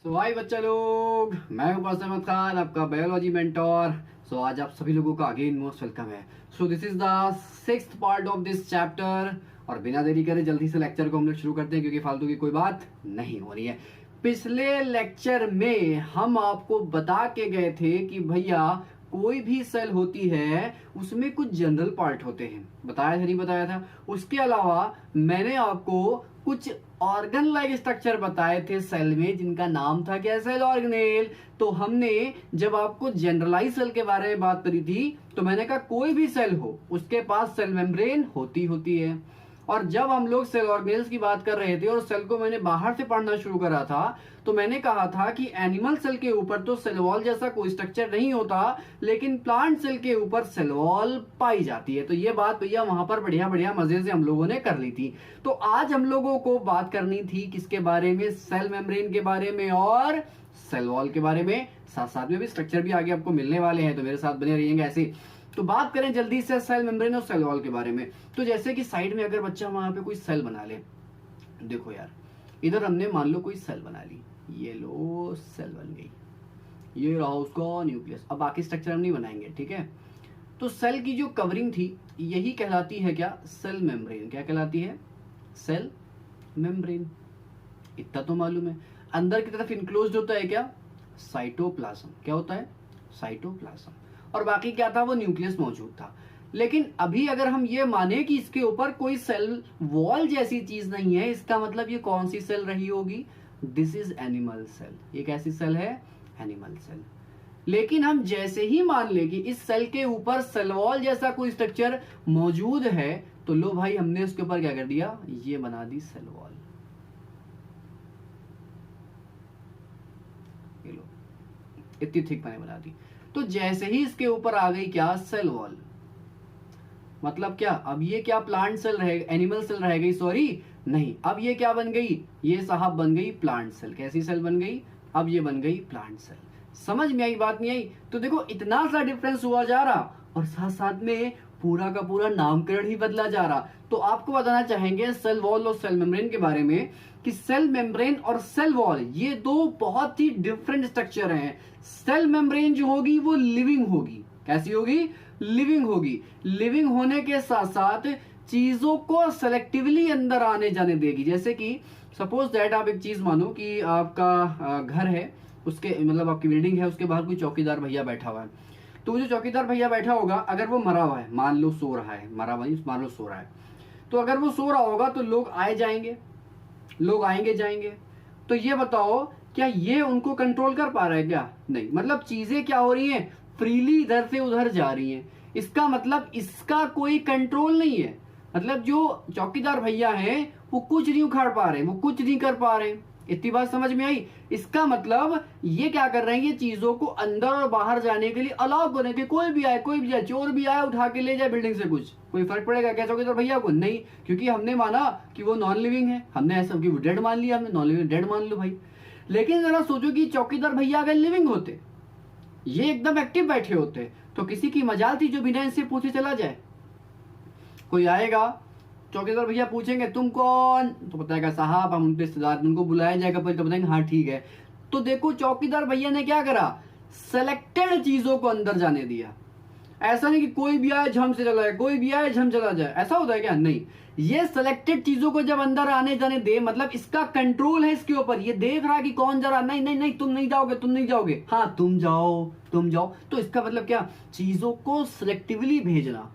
हाय बच्चा लोग, मैं हूं पास अहमद खान, आपका बायोलॉजी मेंटोर। आज आप सभी लोगों का अगेन मोस्ट वेलकम है। This is the sixth part of this chapter. और बिना देरी करे जल्दी से लेक्चर को हम लोग शुरू करते हैं, क्योंकि फालतू की कोई बात नहीं हो रही है। पिछले लेक्चर में हम आपको बता के गए थे कि भैया कोई भी सेल होती है उसमें कुछ जनरल पार्ट होते हैं। बताया था नहीं बताया था? उसके अलावा मैंने आपको कुछ ऑर्गन लाइक स्ट्रक्चर बताए थे सेल में, जिनका नाम था क्या? Cell organelle. तो हमने जब आपको जनरलाइज सेल के बारे में बात करी थी तो मैंने कहा कोई भी सेल हो उसके पास सेल मेम्ब्रेन होती है। और जब हम लोग सेल ऑर्गेनेल्स की बात कर रहे थे और सेल को मैंने बाहर से पढ़ना शुरू करा था, तो मैंने कहा था कि एनिमल सेल के ऊपर तो सेल वॉल जैसा कोई स्ट्रक्चर नहीं होता, लेकिन प्लांट सेल के ऊपर सेल वॉल पाई जाती है। तो ये बात भैया वहां पर बढ़िया बढ़िया मजे से हम लोगों ने कर ली थी। तो आज हम लोगों को बात करनी थी किसके बारे में? सेल मेम्ब्रेन के बारे में और सेल वॉल के बारे में। साथ साथ में भी स्ट्रक्चर भी आगे आपको मिलने वाले हैं, तो मेरे साथ बने रहिएंगे ऐसे। तो बात करें जल्दी से सेल मेम्ब्रेन और सेल वॉल के बारे में। तो जैसे कि साइड में अगर बच्चा वहां पे कोई सेल बना ले, देखो यार, इधर हमने मान लो कोई सेल बना ली, ये लो सेल बन गई, ये रहा उसका न्यूक्लियस। अब बाकी स्ट्रक्चर हम नहीं बनाएंगे, ठीक है? तो सेल की जो कवरिंग थी यही कहलाती है क्या? Cell membrane. क्या कहलाती है? Cell membrane. इतना तो मालूम है। अंदर की तरफ इनक्लोज्ड होता है क्या? साइटोप्लाज्म। क्या होता है? साइटोप्लाज्म। और बाकी क्या था? वो न्यूक्लियस मौजूद था। लेकिन अभी अगर हम ये माने कि इसके ऊपर कोई सेल वॉल जैसी चीज नहीं है, इसका मतलब ये कौन सी सेल रही होगी? This is animal cell. ये कैसी सेल है? Animal cell. लेकिन हम जैसे ही मान ले कि इस सेल के ऊपर सेल वॉल जैसा कोई स्ट्रक्चर मौजूद है, तो लो भाई, हमने उसके ऊपर क्या कर दिया? ये बना दी सेल वॉल। ये लो, इतनी थिक मैंने बना दी। तो जैसे ही इसके ऊपर आ गई क्या? Cell wall. मतलब क्या? अब ये क्या प्लांट सेल रहेगा? एनिमल सेल रह गई? सॉरी, नहीं। अब ये क्या बन गई? ये साहब बन गई प्लांट सेल। कैसी सेल बन गई? अब ये बन गई प्लांट सेल। समझ में आई बात? नहीं आई? तो देखो इतना सा डिफरेंस हुआ जा रहा, और साथ साथ में पूरा का पूरा नामकरण ही बदला जा रहा। तो आपको बताना चाहेंगे सेल वॉल और सेल मेम्ब्रेन के बारे में कि सेल मेम्ब्रेन और सेल वॉल ये दो बहुत ही डिफरेंट स्ट्रक्चर हैं। सेल मेम्ब्रेन जो होगी वो लिविंग होगी। कैसी होगी? लिविंग होगी। लिविंग होने के साथ साथ चीजों को सेलेक्टिवली अंदर आने जाने देगी। जैसे कि सपोज दैट आप एक चीज मानो कि आपका घर है, उसके मतलब आपकी बिल्डिंग है, उसके बाहर कोई चौकीदार भैया बैठा हुआ है। तो जो चौकीदार भैया बैठा होगा, अगर वो मरा हुआ है, मान लो सो रहा है, मरा हुआ नहीं, मान लो सो रहा है, तो अगर वो सो रहा होगा तो लोग आए जाएंगे, लोग आएंगे जाएंगे। तो ये बताओ, क्या ये उनको कंट्रोल कर पा रहा है क्या? नहीं। मतलब चीजें क्या हो रही हैं? फ्रीली इधर से उधर जा रही हैं। इसका मतलब इसका कोई कंट्रोल नहीं है। मतलब जो चौकीदार भैया हैं वो कुछ नहीं उखाड़ पा रहे, वो कुछ नहीं कर पा रहे। इतनी बात समझ में आई? इसका मतलब ये क्या कर रहे हैं? ये चीजों को अंदर और बाहर जाने के लिए अलाउ करें कि कोई भी आए, कोई भी जाए, चोर भी आए उठा के ले जाए बिल्डिंग से, कुछ कोई फर्क पड़ेगा क्या चौकीदार भैया को? नहीं, क्योंकि हमने माना कि वो नॉन लिविंग है। हमने ऐसा कि वो डेड मान लिया, हमने नॉन लिविंग डेड मान लो भाई। लेकिन जरा सोचो कि चौकीदार भैया अगर लिविंग होते, ये एकदम एक्टिव बैठे होते, तो किसी की मजाल थी जो बिना इनसे पूछे चला जाए? कोई आएगा, चौकीदार भैया पूछेंगे तुम कौन, तो बताएगा साहब हम उनके रिश्तेदार, उनको बुलाया जाएगा, पर तो बताएंगे हाँ ठीक है। तो देखो चौकीदार भैया ने क्या करा? सेलेक्टेड चीजों को अंदर जाने दिया। ऐसा नहीं कि कोई भी आए झम से चला जाए, कोई भी आए झम चला जाए। ऐसा होता है क्या? नहीं। ये सेलेक्टेड चीजों को जब अंदर आने जाने दे, मतलब इसका कंट्रोल है इसके ऊपर। ये देख रहा है कि कौन जा रहा, नहीं नहीं नहीं तुम नहीं जाओगे, तुम नहीं जाओगे, हाँ तुम जाओ, तुम जाओ। तो इसका मतलब क्या? चीजों को सिलेक्टिवली भेजना।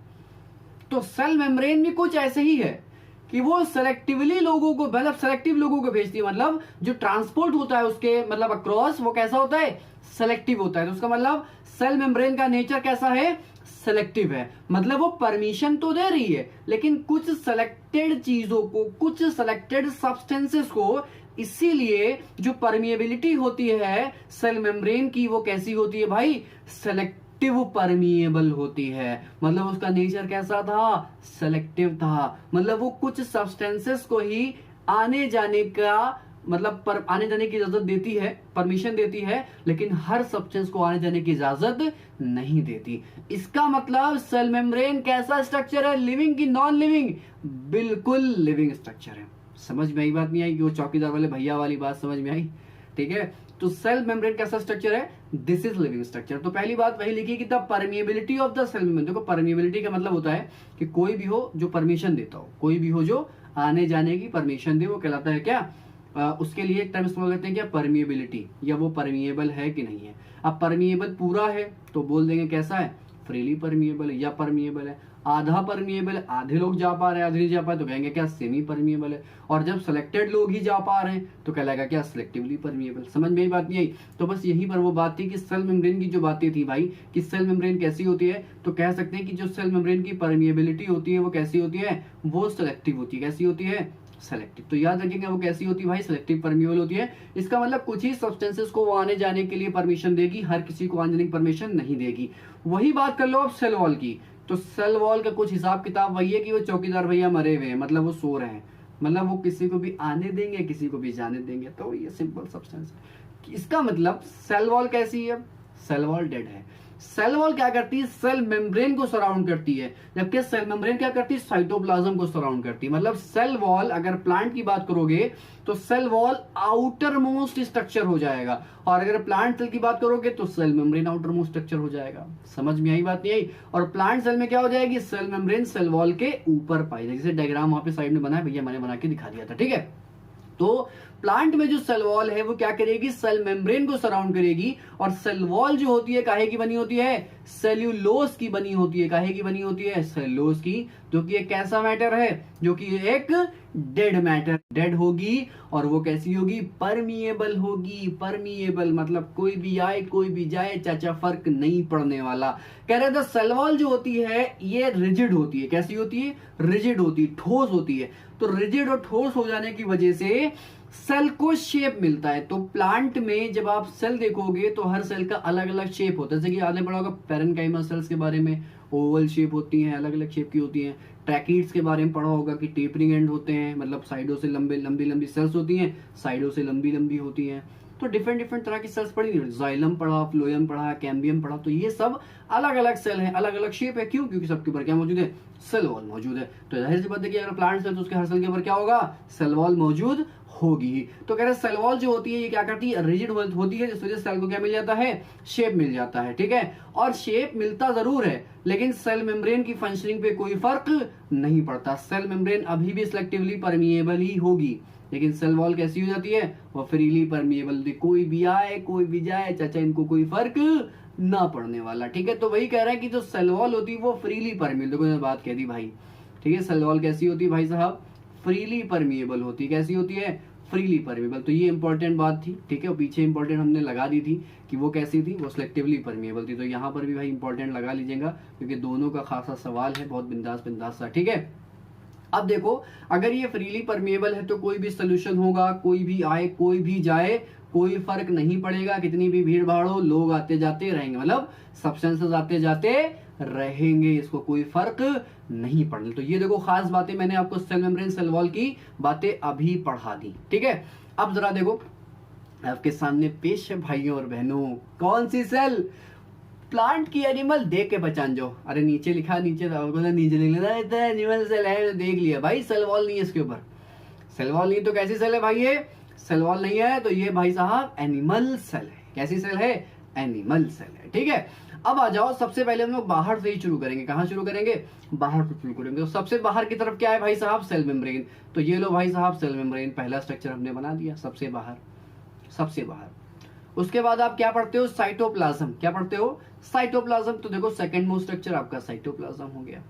तो सेल मेम्ब्रेन भी कुछ ऐसे ही है कि वो सेलेक्टिवली लोगों को, मतलब सेलेक्टिव लोगों को भेजती है। मतलब जो ट्रांसपोर्ट होता है उसके मतलब अक्रॉस, वो कैसा होता है? सेलेक्टिव होता है। तो उसका मतलब सेल मेम्ब्रेन का नेचर कैसा है? सेलेक्टिव है। मतलब वो परमिशन तो दे रही है, लेकिन कुछ सेलेक्टेड चीजों को, कुछ सेलेक्टेड सब्सटेंसेस को। इसीलिए जो परमिएबिलिटी होती है सेल मेम्ब्रेन की, वो कैसी होती है भाई? सेलेक्टिव परमिएबल होती है। मतलब उसका नेचर कैसा था? सेलेक्टिव था। मतलब वो कुछ सब्सटेंसेस को ही आने जाने का मतलब आने जाने की इजाजत देती है, परमिशन देती है, लेकिन हर सब्सटेंस को आने जाने की इजाजत नहीं देती। इसका मतलब सेल मेम्ब्रेन कैसा स्ट्रक्चर है? लिविंग की नॉन लिविंग? बिल्कुल लिविंग स्ट्रक्चर है। समझ में आई बात? नहीं आई? वो चौकीदार वाले भैया वाली बात समझ में आई? ठीक है। तो सेल मेम्ब्रेन कैसा स्ट्रक्चर है, दिस इज लिविंग स्ट्रक्चर। तो पहली बात वही लिखी कि the permeability of the cell membrane. देखो परमिएबिलिटी का मतलब होता है कि कोई भी हो जो परमिशन देता हो, कोई भी हो जो आने जाने की परमिशन दे, वो कहलाता है क्या, उसके लिए एक टर्म इस्तेमाल करते हैं क्या, परमिएबिलिटी, या वो परमिएबल है कि नहीं है। अब परमिएबल पूरा है तो बोल देंगे कैसा है, फ्रीली परमिएबल है या परमिएबल है। आधा परमिएबल है, आधे लोग जा पा रहे हैं, आधे नहीं जा पा रहे, तो कहेंगे क्या, सेमी परमिएबल है। और जब सिलेक्टेड लोग ही जा पा रहे हैं तो कहलाएगा क्या, सिलेक्टिवली परमिएबल। समझ में यही बात नहीं आई। तो बस यहीं पर वो बात थी कि सेल मेम्ब्रेन की जो बातें थी भाई, कि सेल मेम्ब्रेन कैसी होती है, तो कह सकते हैं कि जो सेल मेम्ब्रेन की परमिएबिलिटी होती है वो कैसी होती है, वो सिलेक्टिव होती है। कैसी होती है, सेलेक्टिव। तो याद रखेंगे वो कैसी होती है भाई, सिलेक्टिव परमिएबल होती है। इसका मतलब कुछ ही सब्सटेंसेस को वो आने जाने के लिए परमिशन देगी, हर किसी को आने जाने की परमिशन नहीं देगी। वही बात कर लो अब सेल वॉल की। तो सेल वॉल का कुछ हिसाब किताब वही है कि वो चौकीदार भैया मरे हुए हैं, मतलब वो सो रहे हैं, मतलब वो किसी को भी आने देंगे, किसी को भी जाने देंगे। तो ये सिंपल सब्सटेंस है। इसका मतलब सेल वॉल कैसी है, सेल वॉल डेड है। सेल वॉल क्या करती है, सेल मेम्ब्रेन को सराउंड करती है, जबकि सेल मेम्ब्रेन क्या करती है, साइटोप्लाज्म को सराउंड करती है। मतलब सेल वॉल, अगर प्लांट की बात करोगे तो cell wall outermost structure हो जाएगा, और अगर प्लांट सेल की बात करोगे तो cell membrane outermost structure हो जाएगा। समझ में आई बात नहीं आई। और प्लांट सेल में क्या हो जाएगी, सेल मेम्ब्रेन सेल वॉल के ऊपर पाई जाएगी। जैसे डायग्राम वहां पे साइड में बना है भैया, मैंने बना के दिखा दिया था, ठीक है। तो प्लांट में जो सेल वॉल है वो क्या करेगी, सेल मेम्ब्रेन को सराउंड करेगी। और सेल वॉल जो होती है काहे की बनी होती है, सेल्यूलोज की बनी होती है। काहे की बनी होती है, सेल्यूलोज की, जो कि एक कैसा मैटर है, जो कि एक डेड मैटर, डेड होगी। और वो कैसी होगी, परमिएबल होगी। परमिएबल मतलब कोई भी आए कोई भी जाए चाचा, फर्क नहीं पड़ने वाला। कह रहे थे सेल वॉल जो होती है ये रिजिड होती है। कैसी होती है, रिजिड होती है, ठोस होती है। तो रिजिड और ठोस हो जाने की वजह से सेल को शेप मिलता है। तो प्लांट में जब आप सेल देखोगे तो हर सेल का अलग अलग शेप होता है। जैसे कि आपने पढ़ा होगा पैरेन्काइमल सेल्स के बारे में, ओवल शेप होती हैं, अलग अलग शेप की होती हैं। ट्रैकीड्स के बारे में पढ़ा होगा कि टेपरिंग एंड होते हैं, मतलब साइडों से लंबी लंबी सेल्स होती हैं, साइडों से लंबी लंबी होती हैं। तो डिफरेंट डिफरेंट तरह की सेल्स पढ़ी, जाइलम पढ़ा, फ्लोएम पढ़ा, कैम्बियम पढ़ा। तो ये सब अलग अलग सेल हैं, अलग अलग शेप है। क्यों, क्योंकि सबके ऊपर क्या मौजूद है, सेल वॉल मौजूद है। तो जाहिर सी बात है कि अगर प्लांट है तो उसके हर सेल के ऊपर क्या होगा, सेल वॉल मौजूद होगी। तो कह रहे सेल वॉल जो होती है ये क्या करती है, रिजिड होती है, जिस वजह से सेल को क्या मिल जाता है, शेप मिल जाता है, ठीक है। और शेप मिलता जरूर है, लेकिन सेल मेम्ब्रेन की फंक्शनिंग पे कोई फर्क नहीं पड़ता। सेल मेम्ब्रेन अभी भी सिलेक्टिवली परमिएबल ही होगी, लेकिन सेल वॉल कैसी हो जाती है, वो फ्रीली परमिएबल। कोई भी आए कोई भी जाए चाचा, इनको कोई फर्क ना पड़ने वाला, ठीक है। तो वही कह रहा है कि जो सेल वॉल होती है वो फ्रीली परमिएबल। देखो मैंने बात कह दी भाई, ठीक है। सेल वॉल कैसी होती है भाई साहब, फ्रीली परमिएबल होती है। कैसी होती है, फ्रीली परमिएबल। तो ये इंपॉर्टेंट बात थी, ठीक है। और पीछे इंपॉर्टेंट हमने लगा दी थी कि वो कैसी थी, वो सिलेक्टिवली परमिएबल थी। तो यहाँ पर भी भाई इंपॉर्टेंट लगा लीजिएगा, क्योंकि दोनों का खासा सवाल है, बहुत बिंदास बिंदास सा, ठीक है। अब देखो, अगर ये फ्रीली परमिएबल है तो कोई भी सोल्यूशन होगा, कोई भी आए कोई भी जाए, कोई फर्क नहीं पड़ेगा। कितनी भी भीड़ भाड़ हो, लोग आते जाते रहेंगे, मतलब सब्सटेंसेस आते जाते रहेंगे, इसको कोई फर्क नहीं पड़ने। तो ये देखो खास बातें मैंने आपको सेल मेम्ब्रेन सेल वॉल की बातें अभी पढ़ा दी, ठीक है। अब जरा देखो आपके सामने पेश है भाइयों और बहनों, कौन सी सेल, प्लांट की एनिमल देख के पहचान जाओ। अरे नीचे लिखा, नीचे नीचे लिखा एनिमल सेल है, देख लिया भाई, सेल वॉल नहीं है इसके ऊपर। सेल वॉल नहीं तो कैसी सेल है भाई, ये सेल वॉल नहीं है तो ये भाई साहब एनिमल सेल है। कैसी सेल है, एनिमल सेल है, ठीक है। अब आ जाओ, सबसे पहले हम लोग बाहर से ही शुरू करेंगे। कहां शुरू करेंगे, बाहर से शुरू करेंगे। तो सबसे बाहर की तरफ क्या है भाई साहब, सेल मेम्ब्रेन। तो ये लो भाई साहब सेल मेम्ब्रेन, पहला स्ट्रक्चर हमने बना दिया, सबसे बाहर, सबसे बाहर। उसके बाद आप क्या पढ़ते हो, साइटोप्लाज्म। क्या पढ़ते हो, साइटोप्लाज्म। तो देखो सेकंड मोस्ट स्ट्रक्चर आपका साइटोप्लाज्म हो गया।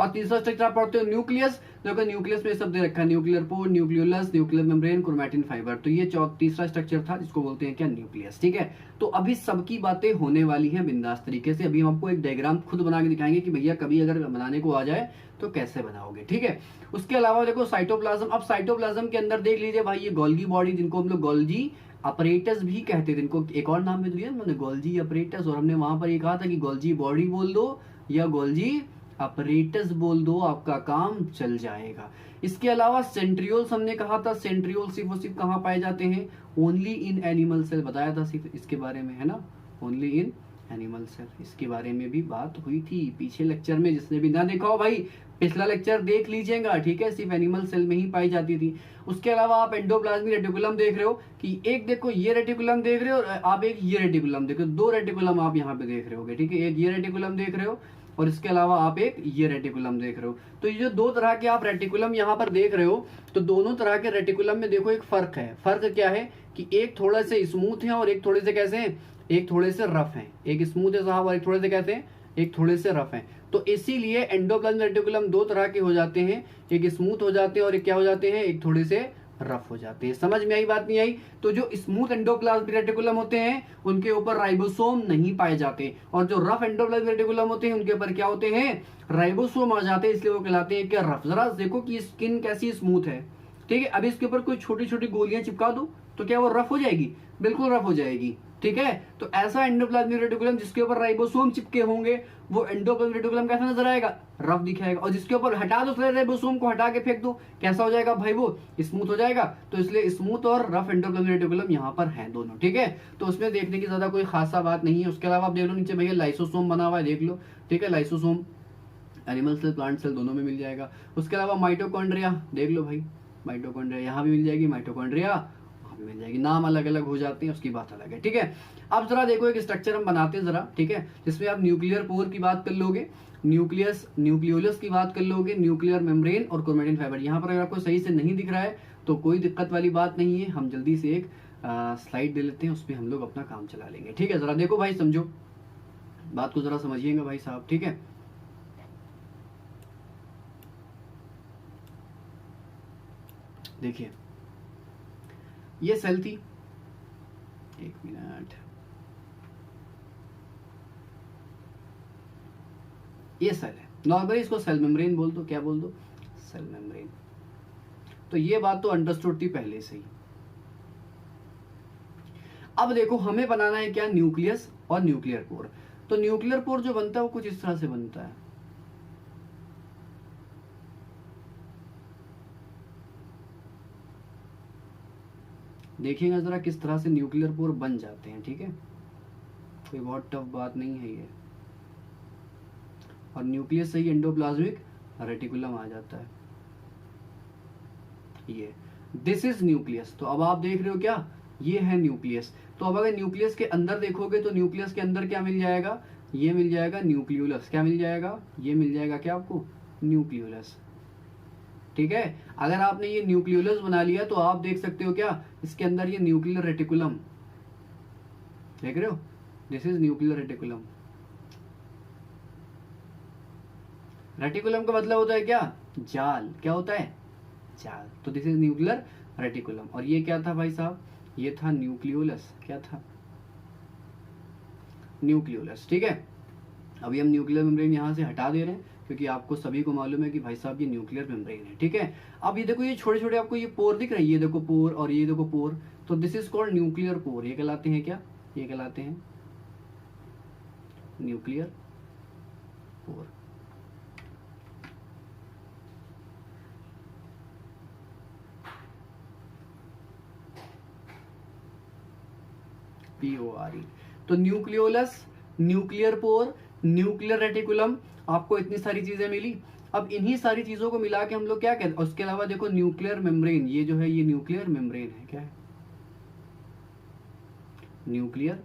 और तीसरा स्ट्रक्चर आप पढ़ते हो न्यूक्लियस। देखो न्यूक्लियस में सब दे रखा है, nuclear pore, nucleolus, nuclear membrane, chromatin fibre. तो ये तीसरा स्ट्रक्चर था जिसको बोलते हैं क्या, न्यूक्लियस, ठीक है। तो अभी सबकी बातें होने वाली हैं बिंदास तरीके से। अभी हम आपको एक डायग्राम खुद बना के दिखाएंगे कि भैया कभी अगर बनाने को आ जाए तो कैसे बनाओगे, ठीक है। उसके अलावा देखो साइटोप्लाज्म। अब साइटोप्लाज्म के अंदर देख लीजिए भाई, ये गोल्गी बॉडी, जिनको हम लोग गोल्जी अपरेटस भी कहते थे, इनको एक और नाम भी दिया उन्होंने, गोल्जी अपरेटस। और हमने वहां पर ये कहा था कि गोल्जी बॉडी बोल दो या गोल्जी अपरेटस बोल दो, आपका काम चल जाएगा। इसके अलावा सेंट्रियोल्स हमने कहा था, सेंट्रियोल सिर्फ और सिर्फ कहाँ पाए जाते हैं, ओनली इन एनिमल सेल, बताया था सिर्फ इसके बारे में, है ना, ओनली इन एनिमल सेल। इसके बारे में भी बात हुई थी पीछे लेक्चर में, जिसने भी ना देखा हो भाई पिछला लेक्चर देख लीजिएगा, ठीक है, सिर्फ एनिमल सेल में ही पाई जाती थी। उसके अलावा आप एंडोप्लाज्मिक रेटिकुलम देख रहे हो कि एक देखो ये रेटिकुलम देख रहे हो और आप एक ये रेटिकुलम देख रहे हो, 2 रेटिकुलम आप यहाँ पे देख रहे होगे, ठीक है, एक ये रेटिकुलम देख रहे हो और इसके अलावा आप एक ये रेटिकुलम देख रहे हो। तो ये जो 2 तरह के आप रेटिकुलम यहाँ पर देख रहे हो, तो दोनों तरह के रेटिकुलम में देखो एक फर्क है। फर्क क्या है कि एक थोड़ा से स्मूथ है और एक थोड़े से कैसे हैं, एक थोड़े से रफ हैं। एक स्मूथ है साहब और एक थोड़े से कैसे हैं, एक थोड़े से रफ हैं। तो इसीलिए एंडोप्लाज्मिक रेटिकुलम 2 तरह के हो जाते हैं, एक स्मूथ हो जाते हैं और एक क्या हो जाते हैं, एक थोड़े से रफ हो जाते हैं। समझ में आई बात नहीं आई? तो जो स्मूथ एंडोप्लाज्मिक रेटिकुलम होते हैं उनके ऊपर राइबोसोम नहीं पाए जाते, और जो रफ एंडोप्लाज्मिक रेटिकुलम होते हैं उनके ऊपर क्या होते हैं, राइबोसोम आ जाते हैं, इसलिए वो कहलाते हैं क्या, रफ। जरा देखो कि स्किन कैसी स्मूथ है, ठीक है, अब इसके ऊपर कोई छोटी छोटी गोलियां चिपका दो तो क्या वो रफ हो जाएगी, बिल्कुल रफ हो जाएगी, ठीक है। तो ऐसा एंडोप्लाज्मिक रेटिकुलम जिसके ऊपर राइबोसोम चिपके होंगे वो एंडोप्लाज्मिक रेटिकुलम कैसा नजर आएगा, रफ दिखाएगा। और जिसके ऊपर हटा दो, राइबोसोम को हटा के फेंक दो, कैसा हो जाएगा भाई, वो स्मूथ हो जाएगा। तो इसलिए स्मूथ और रफ एंडोप्लाज्मिक रेटिकुलम यहाँ पर हैं दोनों, ठीक है। तो उसमें देखने की ज्यादा कोई खासा बात नहीं है। उसके अलावा आप देख लो नीचे भैया लाइसोसोम बना हुआ है, देख लो, ठीक है, lysosome animal cell plant cell दोनों में मिल जाएगा। उसके अलावा माइटोकॉन्ड्रिया देख लो भाई, माइटोकॉन्ड्रिया यहाँ भी मिल जाएगी, माइटोकॉन्ड्रिया मिल जाएगी, नाम अलग अलग हो जाते हैं, उसकी बात अलग है, ठीक है। अब जरा देखो एक स्ट्रक्चर हम बनाते हैं जरा, ठीक है, जिसमें आप न्यूक्लियर पोर की बात कर लोगे, न्यूक्लियस न्यूक्लियोलस की बात कर लोगे, न्यूक्लियर मेम्ब्रेन और क्रोमेटिन फाइबर। यहाँ पर अगर आपको सही से नहीं दिख रहा है तो कोई दिक्कत वाली बात नहीं है, हम जल्दी से एक स्लाइड दे लेते हैं, उसमें हम लोग अपना काम चला लेंगे, ठीक है। जरा देखो भाई, समझो बात को, जरा समझिएगा भाई साहब, ठीक है। देखिए ये सेल थी, एक मिनट, ये सेल है, नॉर्मली इसको सेल मेम्ब्रेन बोल दो, क्या बोल दो, सेल मेम्ब्रेन। तो ये बात तो अंडरस्टूड थी पहले से ही। अब देखो हमें बनाना है क्या, न्यूक्लियस और न्यूक्लियर पोर। तो न्यूक्लियर पोर जो बनता है वो कुछ इस तरह से बनता है, देखिएगा जरा किस तरह से न्यूक्लियर पोर बन जाते हैं, ठीक है, कोई बहुत टफ बात नहीं है ये। और न्यूक्लियस से ही एंडोप्लाज्मिक रेटिकुलम आ जाता है, ये दिस इज न्यूक्लियस। तो अब आप देख रहे हो क्या, ये है न्यूक्लियस। तो अब अगर न्यूक्लियस के अंदर देखोगे तो न्यूक्लियस के अंदर क्या मिल जाएगा, ये मिल जाएगा न्यूक्लियोलस, क्या मिल जाएगा, ये मिल जाएगा क्या आपको, न्यूक्लियोलस, ठीक है। अगर आपने ये न्यूक्लियोलस बना लिया तो आप देख सकते हो क्या, इसके अंदर ये न्यूक्लियर रेटिकुलम देख रहे हो, this is nuclear reticulum. Reticulum का मतलब होता है क्या, जाल, क्या होता है, जाल। तो दिस इज न्यूक्लियर रेटिकुलम। और ये क्या था भाई साहब, ये था न्यूक्लियोलस, क्या था, न्यूक्लियोलस, ठीक है। अभी हम न्यूक्लियर मेम्ब्रेन यहाँ से हटा दे रहे हैं क्योंकि आपको सभी को मालूम है कि भाई साहब ये न्यूक्लियर मेम्ब्रेन है, ठीक है। अब ये देखो ये छोटे छोटे आपको ये पोर दिख रहे हैं, ये देखो पोर और ये देखो पोर, तो this is called nuclear pore. ये कहलाते हैं क्या, ये कहलाते हैं न्यूक्लियर पोर। PORE। तो nucleolus, nuclear pore, nuclear reticulum, आपको इतनी सारी चीजें मिली। अब इन्हीं सारी चीजों को मिला के हम लोग क्या कहते हैं, उसके अलावा देखो न्यूक्लियर मेम्ब्रेन, ये जो है ये न्यूक्लियर मेम्ब्रेन है, क्या है, न्यूक्लियर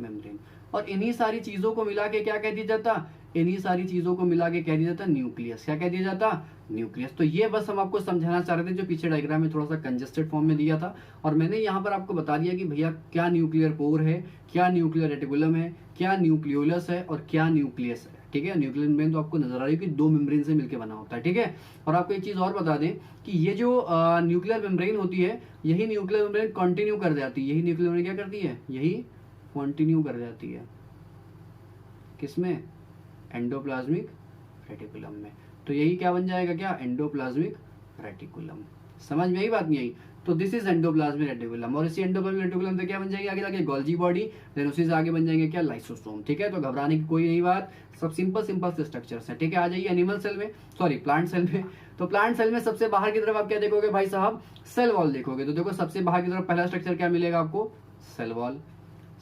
मेम्ब्रेन। और इन्हीं सारी चीजों को मिला के क्या कह दिया जाता, इन्हीं सारी चीजों को मिला के कह दिया जाता न्यूक्लियस। क्या कह दिया जाता, न्यूक्लियस। तो ये बस हम आपको समझाना चाह रहे थे, जो पीछे डायग्राम में थोड़ा सा कंजेस्टेड फॉर्म में दिया था, और मैंने यहाँ पर आपको बता दिया कि भैया क्या न्यूक्लियर पोर है, क्या न्यूक्लियर रेटिकुलम है, क्या न्यूक्लियोलस है और क्या न्यूक्लियस है, ठीक है। न्यूक्लियर मेम्ब्रेन तो आपको नजर आ रही है कि 2 मेम्ब्रेन से मिलकर बना होता है, ठीक है। और आपको एक चीज और बता दें कि ये जो न्यूक्लियर मेम्ब्रेन होती है, यही न्यूक्लियर मेम्ब्रेन कंटिन्यू कर जाती है, यही न्यूक्लियर मेम्ब्रेन क्या करती है, यही कंटिन्यू कर जाती है, किसमें, एंडोप्लाज्मिक रेटिकुलम में। तो यही क्या बन जाएगा, क्या, एंडोप्लाज्मिक रेटिकुलम। समझ में आई बात नहीं आई? तो दिस इज एंडोप्लाज्मिक रेटिकुलम, और इसी एंडोप्लाज्मिक रेटिकुलम से क्या बन जाएगी आगे जाके, गोल्जी बॉडी, देन उसी से आगे बन जाएंगे क्या, लाइसोसोम, ठीक है। तो घबराने की कोई नहीं बात, सब सिंपल सिंपल से स्ट्रक्चर्स है, ठीक है। आ जाइए एनिमल सेल में, सॉरी प्लांट सेल में। तो प्लांट सेल में सबसे बाहर की तरफ आप क्या देखोगे भाई साहब, सेल वॉल देखोगे। तो देखो सबसे बाहर की तरफ पहला स्ट्रक्चर क्या मिलेगा आपको, सेल वॉल।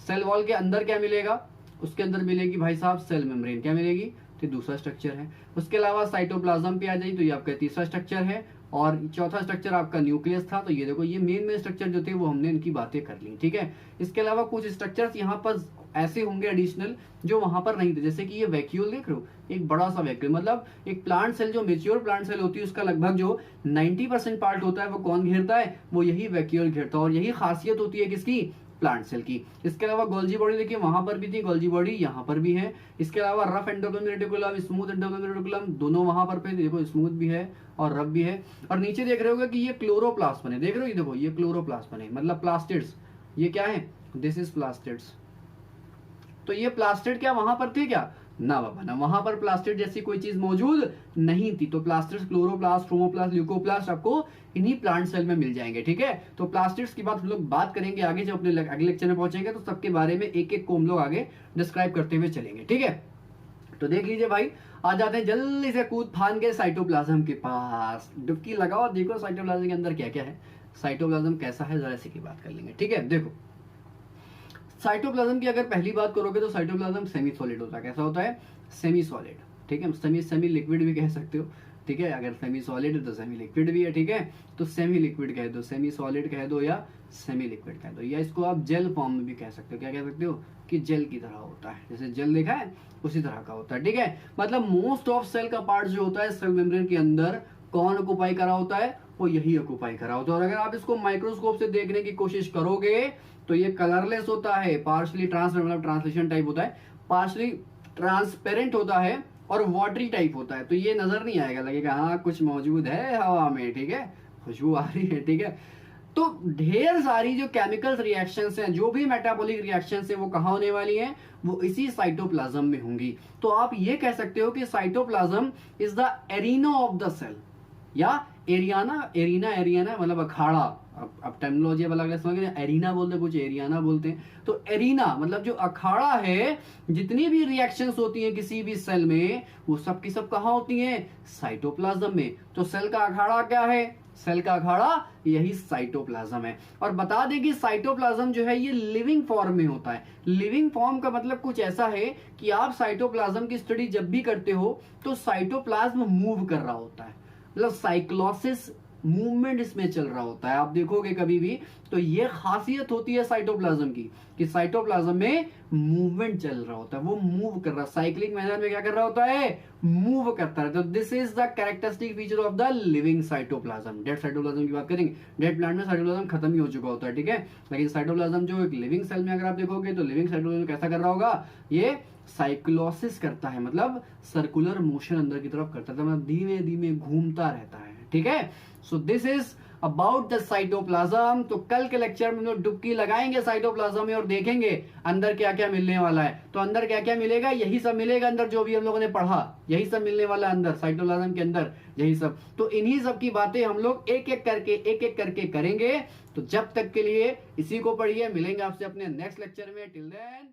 सेल वॉल के अंदर क्या मिलेगा, उसके अंदर मिलेगी भाई साहब सेल मेम्ब्रेन, क्या मिलेगी, तो दूसरा स्ट्रक्चर है। उसके अलावा साइटोप्लाज्म पे आ जाइए तो ये आपका तीसरा स्ट्रक्चर है, और चौथा स्ट्रक्चर आपका न्यूक्लियस था। तो ये देखो ये मेन स्ट्रक्चर जो थे वो हमने इनकी बातें कर ली, ठीक है। इसके अलावा कुछ स्ट्रक्चर्स यहाँ पर ऐसे होंगे एडिशनल जो वहां पर नहीं थे, जैसे कि ये वैक्यूल देख रहे हो, एक बड़ा सा वैक्यूल, मतलब एक प्लांट सेल जो मेच्योर प्लांट सेल होती है उसका लगभग जो 90% पार्ट होता है वो कौन घेरता है, वो यही वैक्यूल घेरता है। और यही खासियत होती है किसकी, प्लांट सेल की। इसके अलावा गोल्जी बॉडी देखिए वहां पर भी थी, गोल्जी बॉडी यहाँ पर भी है। इसके अलावा rough endoplasmic reticulum, smooth endoplasmic reticulum, दोनों वहां पर पे देखो, स्मूथ भी है और रफ भी है। और नीचे देख रहे होगे कि ये क्लोरोप्लास्ट बने, देख रहे हो ये देखो, ये क्लोरोप्लास्ट बने मतलब प्लास्टिड्स। ये क्या है, दिस इज प्लास्टिड्स। तो ये प्लास्टिड क्या वहां पर थे क्या, ना बाबा ना, वहां पर प्लास्टिड जैसी कोई चीज मौजूद नहीं थी। तो प्लास्टिड्स, क्लोरोप्लास्ट, क्रोमोप्लास्ट, ल्यूकोप्लास्ट आपको इन्हीं प्लांट सेल में मिल जाएंगे, ठीक है। तो प्लास्टिड्स की बात हम लोग बात करेंगे आगे, जब अपने अगले लेक्चर में पहुंचेंगे तो सबके बारे में एक एक को हम लोग आगे डिस्क्राइब करते हुए चलेंगे, ठीक है। तो देख लीजिए भाई, आ जाते हैं जल्दी से कूद फान के साइटोप्लाज्म के पास। डुबकी लगाओ, देखो साइटोप्लाज्म के अंदर क्या क्या है, साइटोप्लाज्म कैसा है, जरा इसी की बात कर लेंगे, ठीक है। देखो साइटोप्लाज्म की अगर पहली बात करोगे तो साइटोप्लाज्म सेमी सॉलिड होता है। कैसा होता है, सेमी सॉलिड, ठीक है। सेमी लिक्विड भी कह सकते हो, ठीक है। अगर सेमी सॉलिड है तो सेमी लिक्विड भी है, ठीक है। तो सेमी लिक्विड कह दो, सेमी सॉलिड कह दो, या सेमी लिक्विड कह दो, या इसको आप जेल फॉर्म में भी कह सकते हो। क्या कह सकते हो कि जेल की तरह होता है, जैसे जेल देखा है उसी तरह का होता है, ठीक है। मतलब मोस्ट ऑफ सेल का पार्ट जो होता है सेल मेम्ब्रेन के अंदर कौन ऑक्युपाई करा होता है, वो यही ऑक्युपाई करा होता है। और अगर आप इसको माइक्रोस्कोप से देखने की कोशिश करोगे तो ये कलरलेस होता है, पार्शली ट्रांसपेरेंट मतलब ट्रांसलेशन टाइप होता है, पार्शली ट्रांसपेरेंट होता है और वाटरी टाइप होता है। तो ये नजर नहीं आएगा, लगेगा हाँ कुछ मौजूद है हवा में, ठीक है, खुशबू आ रही है, ठीक है। तो ढेर सारी जो केमिकल रिएक्शंस हैं, जो भी मेटाबॉलिक रिएक्शंस हैं, वो कहाँ होने वाली हैं, वो इसी साइटोप्लाज्म में होंगी। तो आप ये कह सकते हो कि cytoplasm is the arena of the cell, या एरिना मतलब अखाड़ा। अब टर्मिनोलॉजी अलग समझ गए, एरिना बोलते कुछ एरियाना बोलते हैं। तो एरिना मतलब जो अखाड़ा है, जितनी भी रिएक्शंस होती हैं किसी भी सेल में, वो सब की सब कहाँ होती हैं, साइटोप्लाज्म में। तो सेल का अखाड़ा क्या है, सेल का अखाड़ा यही साइटोप्लाज्म है। और बता दें कि साइटोप्लाज्म जो है ये लिविंग फॉर्म में होता है। लिविंग फॉर्म का मतलब कुछ ऐसा है कि आप साइटोप्लाज्म की स्टडी जब भी करते हो तो साइटोप्लाज्म मूव कर रहा होता है, मतलब साइक्लोसिस मूवमेंट इसमें चल रहा होता है। आप देखोगे कभी भी तो ये खासियत होती है साइटोप्लाज्म की कि साइटोप्लाज्म में मूवमेंट चल रहा होता है, वो मूव कर रहा है, साइक्लिक मैनर में क्या कर रहा होता है, मूव करता है। तो this is the characteristic feature of the living cytoplasm. Dead cytoplasm की बात करेंगे, डेड प्लांट में साइटोप्लाज्म खत्म ही हो चुका होता है, ठीक है। लेकिन साइटोप्लाज्म जो एक लिविंग सेल में अगर आप देखोगे तो लिविंग साइटोप्लाज्म कैसा कर रहा होगा, ये साइक्लोसिस करता है, मतलब सर्कुलर मोशन अंदर की तरफ करता है, मतलब धीमे धीमे घूमता रहता है, ठीक है। So this is about the cytoplasm. तो कल के लेक्चर में हम लोग डुबकी लगाएंगे साइटोप्लाज्म में और देखेंगे अंदर क्या क्या मिलने वाला है। तो अंदर क्या क्या मिलेगा, यही सब मिलेगा अंदर, जो भी हम लोगों ने पढ़ा यही सब मिलने वाला है अंदर साइटोप्लाज्म के अंदर, यही सब। तो इन्हीं सब की बातें हम लोग एक एक करके करेंगे। तो जब तक के लिए इसी को पढ़िए, मिलेंगे आपसे अपने नेक्स्ट लेक्चर में। Till then